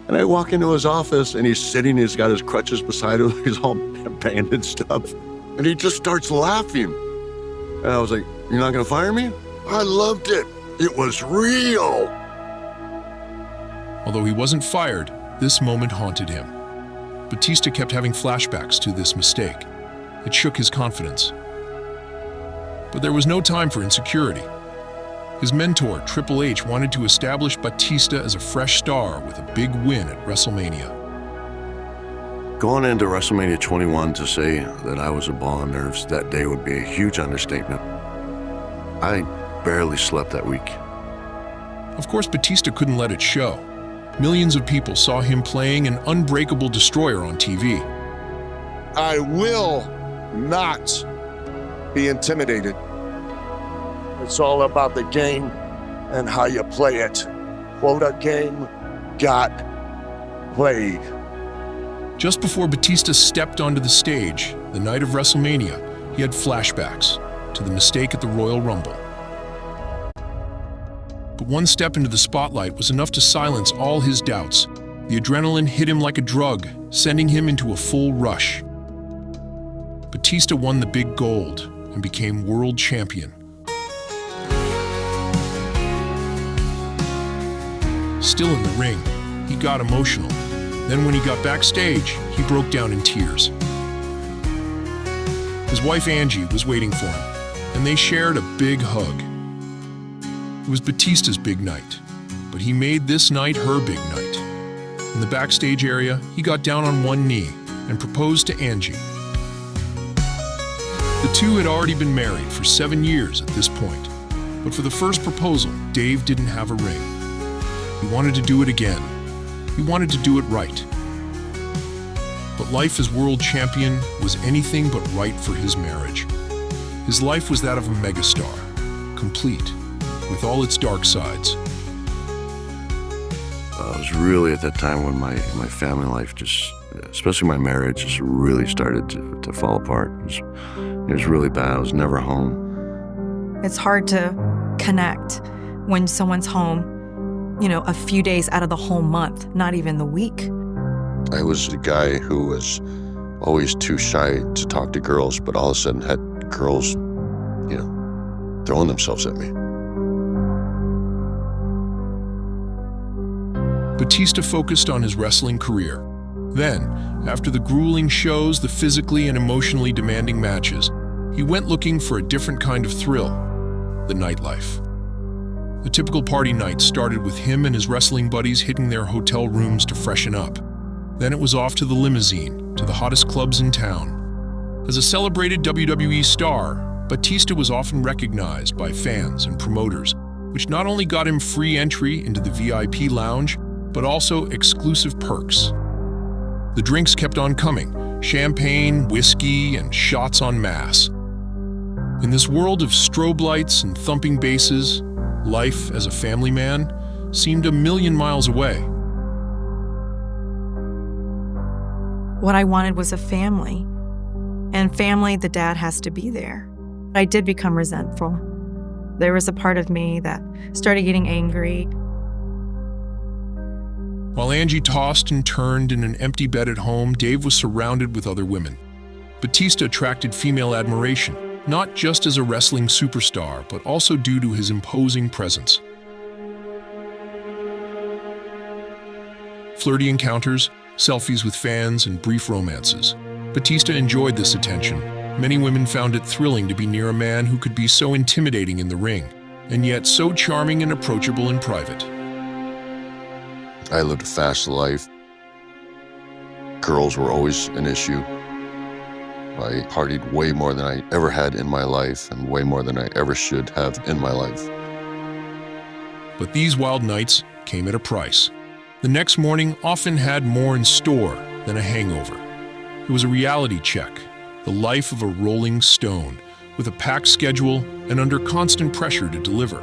And I walk into his office and he's sitting, he's got his crutches beside him, he's all bandaged up. And he just starts laughing. And I was like, "You're not gonna fire me?" I loved it. It was real. Although he wasn't fired, this moment haunted him. Batista kept having flashbacks to this mistake. It shook his confidence. But there was no time for insecurity. His mentor, Triple H, wanted to establish Batista as a fresh star with a big win at WrestleMania. Going into WrestleMania 21 to say that I was a ball of nerves that day would be a huge understatement. I barely slept that week. Of course, Batista couldn't let it show. Millions of people saw him playing an unbreakable destroyer on TV. I will not be intimidated. It's all about the game and how you play it. Quota game got played. Just before Batista stepped onto the stage, the night of WrestleMania, he had flashbacks to the mistake at the Royal Rumble. But one step into the spotlight was enough to silence all his doubts. The adrenaline hit him like a drug, sending him into a full rush. Batista won the big gold and became world champion. Still in the ring, he got emotional. Then when he got backstage, he broke down in tears. His wife Angie was waiting for him, and they shared a big hug. It was Batista's big night, but he made this night her big night. In the backstage area, he got down on one knee and proposed to Angie. The two had already been married for 7 years at this point, but for the first proposal, Dave didn't have a ring. He wanted to do it again. He wanted to do it right. But life as world champion was anything but right for his marriage. His life was that of a megastar, complete, with all its dark sides. It was really at that time when my family life just, especially my marriage, just really started to fall apart. It was really bad. I was never home. It's hard to connect when someone's home, a few days out of the whole month, not even the week. I was the guy who was always too shy to talk to girls, but all of a sudden had girls, throwing themselves at me. Batista focused on his wrestling career. Then, after the grueling shows, the physically and emotionally demanding matches, he went looking for a different kind of thrill, the nightlife. The typical party night started with him and his wrestling buddies hitting their hotel rooms to freshen up. Then it was off to the limousine, to the hottest clubs in town. As a celebrated WWE star, Batista was often recognized by fans and promoters, which not only got him free entry into the VIP lounge, but also exclusive perks. The drinks kept on coming, champagne, whiskey, and shots en masse. In this world of strobe lights and thumping basses, life as a family man seemed a million miles away. What I wanted was a family. And family, the dad has to be there. I did become resentful. There was a part of me that started getting angry. While Angie tossed and turned in an empty bed at home, Dave was surrounded with other women. Batista attracted female admiration, not just as a wrestling superstar, but also due to his imposing presence. Flirty encounters, selfies with fans, and brief romances. Batista enjoyed this attention. Many women found it thrilling to be near a man who could be so intimidating in the ring, and yet so charming and approachable in private. I lived a fast life. Girls were always an issue. I partied way more than I ever had in my life and way more than I ever should have in my life. But these wild nights came at a price. The next morning often had more in store than a hangover. It was a reality check, the life of a rolling stone, with a packed schedule and under constant pressure to deliver.